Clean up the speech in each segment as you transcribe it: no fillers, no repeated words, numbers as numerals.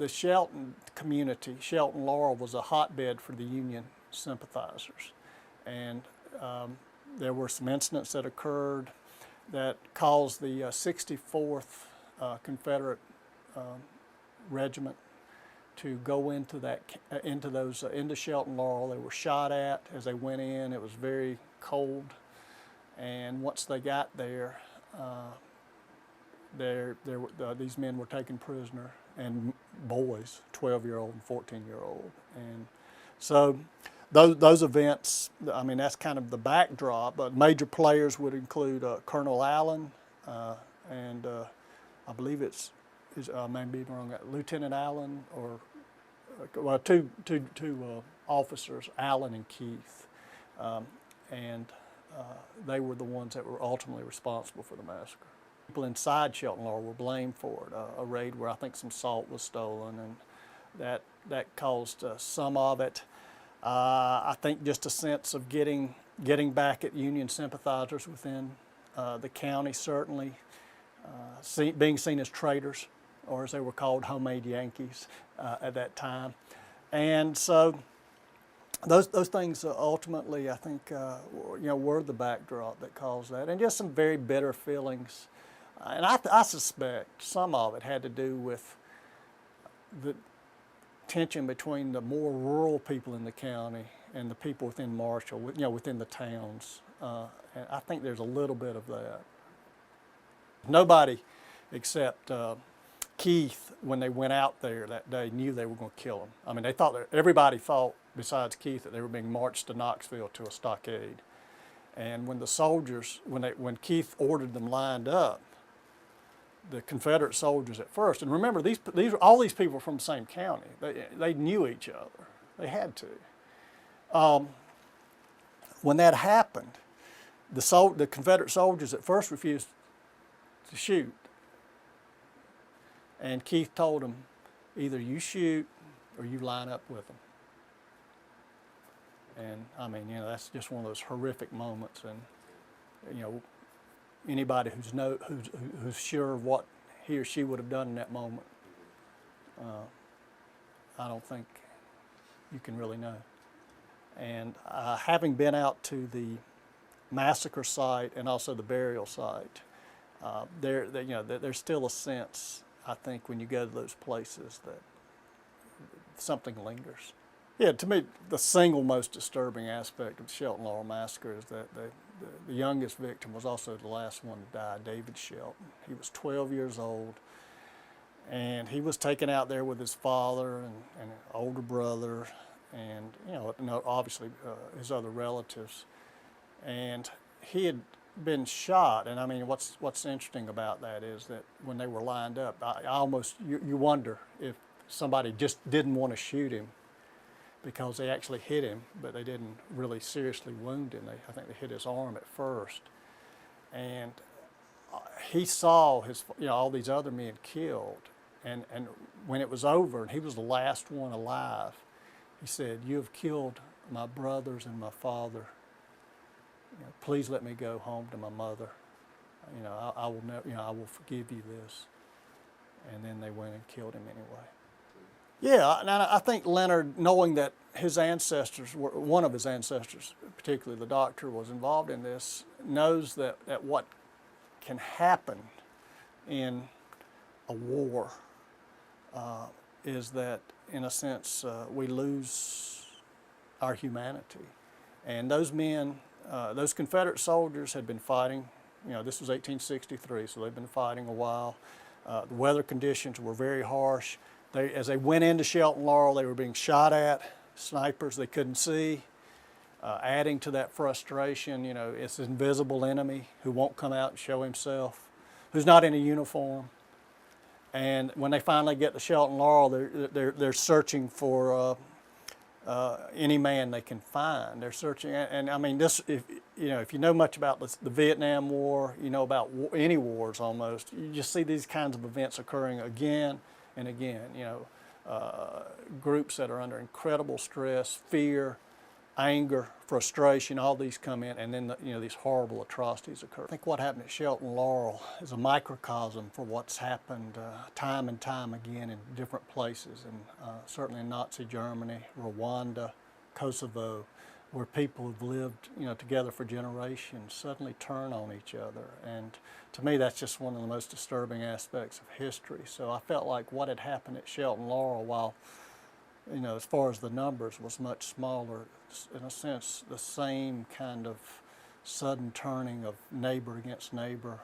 the Shelton community, Shelton Laurel, was a hotbed for the Union sympathizers. And there were some incidents that occurred that caused the 64th Confederate Regiment to go into into Shelton Laurel. They were shot at as they went in. It was very cold, and once they got there, these men were taken prisoner, and boys, 12-year-old and 14-year-old, and so those events. I mean, that's kind of the backdrop. But major players would include Colonel Allen, and I believe I may be wrong, Lieutenant Allen, or well, two officers, Allen and Keith, and they were the ones that were ultimately responsible for the massacre. People inside Shelton Laurel were blamed for it. A raid where I think some salt was stolen, and that caused some of it. I think just a sense of getting back at Union sympathizers within the county, certainly, being seen as traitors, or as they were called, homemade Yankees at that time. And so those things ultimately, I think, were the backdrop that caused that, and just some very bitter feelings. And I suspect some of it had to do with the tension between the more rural people in the county and the people within Marshall, within the towns. And I think there's a little bit of that. Nobody except Keith, when they went out there that day, knew they were going to kill him. I mean, everybody thought, besides Keith, that they were being marched to Knoxville to a stockade. And when the soldiers, when Keith ordered them lined up, the Confederate soldiers at first, and remember, all these people were from the same county. They knew each other. They had to. When that happened, the Confederate soldiers at first refused to shoot. And Keith told them, either you shoot or you line up with them. And I mean, that's just one of those horrific moments. And anybody who's sure of what he or she would have done in that moment, I don't think you can really know. And having been out to the massacre site and also the burial site, there's still a sense, I think, when you go to those places, that something lingers. Yeah, to me, the single most disturbing aspect of the Shelton Laurel massacre is that the youngest victim was also the last one to die, David Shelton. He was 12 years old, and he was taken out there with his father and an older brother, and obviously his other relatives. And he had been shot, and I mean, what's interesting about that is that when they were lined up, you wonder if somebody just didn't want to shoot him, because they actually hit him, but they didn't really seriously wound him. I think they hit his arm at first. And he saw all these other men killed. And when it was over, and he was the last one alive, he said, "You have killed my brothers and my father. Please let me go home to my mother. I will never, I will forgive you this." And then they went and killed him anyway. Yeah, and I think Leonard, knowing that one of his ancestors, particularly the doctor, was involved in this, knows that what can happen in a war is that, in a sense, we lose our humanity. And those men, those Confederate soldiers had been fighting. This was 1863, so they've been fighting a while. The weather conditions were very harsh. As they went into Shelton Laurel, they were being shot at, snipers they couldn't see, adding to that frustration. It's an invisible enemy who won't come out and show himself, who's not in a uniform. And when they finally get to Shelton Laurel, they're searching for any man they can find. They're searching, and I mean, if you know much about the Vietnam War, about any wars almost, you just see these kinds of events occurring again and again. Groups that are under incredible stress, fear, anger, frustration, all these come in, and then these horrible atrocities occur. I think what happened at Shelton Laurel is a microcosm for what's happened time and time again in different places, and certainly in Nazi Germany, Rwanda, Kosovo, where people have lived together for generations suddenly turn on each other. And to me, that's just one of the most disturbing aspects of history. So I felt like what had happened at Shelton Laurel, while as far as the numbers was much smaller, in a sense, the same kind of sudden turning of neighbor against neighbor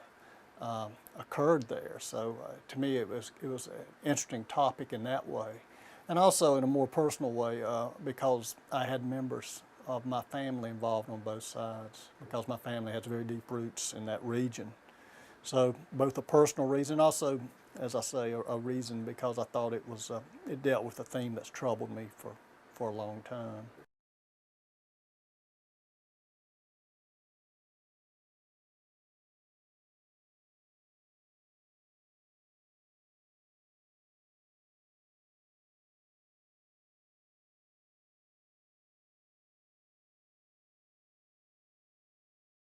occurred there. So to me, it was an interesting topic in that way. And also in a more personal way, because I had members of my family involved on both sides, because my family has very deep roots in that region. So both a personal reason, also, as I say, a reason because I thought it dealt with a theme that's troubled me for a long time.